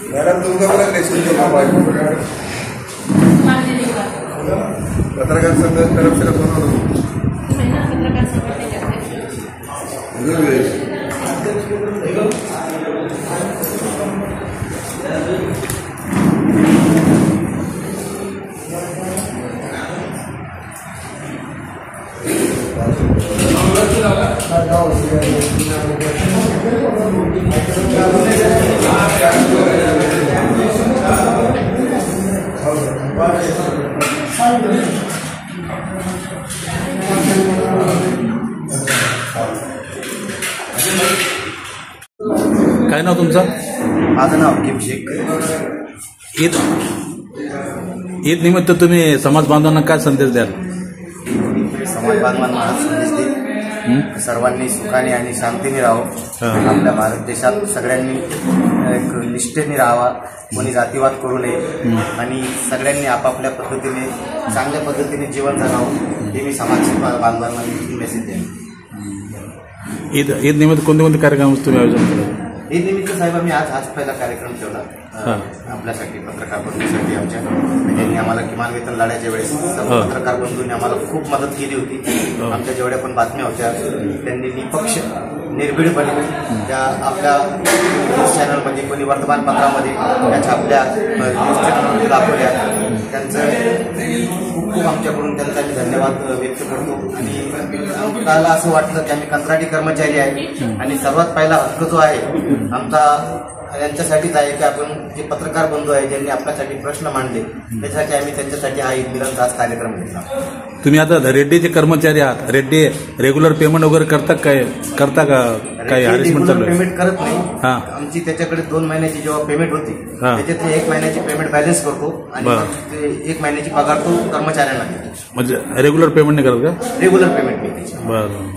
Madam तुमच्याकडे पत्रकार संघ करप्शन काय नाव तुमचं? माझं नाव हकीम शेख. ईद निमित्त तुम्ही समाज बांधवांना काय संदेश द्याल? समाज बांधवांना संदेश देईल सर्वांनी सुखाने आणि शांतीने राहावं. आपल्या भारत देशात सगळ्यांनी एक निष्ठेने राहावा, कोणी जातीवाद करू नये आणि सगळ्यांनी आपापल्या पद्धतीने चांगल्या पद्धतीने जीवन जगावं हे मी समाज बांधवांना मेसेज देईन. ईद निमित्त कोणते कोणते कार्यक्रम तुम्ही आयोजन केलं? ईद निमित्त साहेब आम्ही आज पहिला कार्यक्रम ठेवला आपल्यासाठी, पत्रकार बंधूंसाठी. आमच्या त्यांनी आम्हाला किमान वेतन लढायच्या वेळेस सर्व पत्रकार बंधूंनी आम्हाला खूप मदत केली होती. आमच्या जेवढ्या पण बातम्या होत्या त्यांनी निपक्ष निर्भीडपणे त्या आपल्या न्यूज चॅनलमध्ये, कोणी वर्तमानपत्रामध्ये त्याच्या आपल्या न्यूज चॅनलमध्ये दाखवल्या. त्यांचं खूप आमच्याकडून त्यांचा मी धन्यवाद व्यक्त करतो. आणि आम्हाला असं वाटलं की आम्ही कंत्राटी कर्मचारी आहे आणि सर्वात पहिला हक्क जो आहे आमचा यांच्यासाठीच आहे की आपण जे पत्रकार बंधू आहे ज्यांनी आपल्यासाठी प्रश्न मांडले त्याच्यासाठी आम्ही त्यांच्यासाठी हा ईद मिलनचा आज कार्यक्रम घेतला. तुम्ही आता रेड्डीचे कर्मचारी आहात, रेड्डी रेग्युलर पेमेंट वगैरे करता का? काही हॅरेसमेंट पेमेंट करत नाही. आमची त्याच्याकडे 2 महिन्याची जेव्हा पेमेंट होती त्याच्यातली 1 महिन्याची पेमेंट बॅलन्स करतो आणि 1 महिन्याची पगार तो कर्मचाऱ्यांना देतो. म्हणजे रेग्युलर पेमेंट नाही करत का? रेग्युलर पेमेंट नाही त्याची. बरं.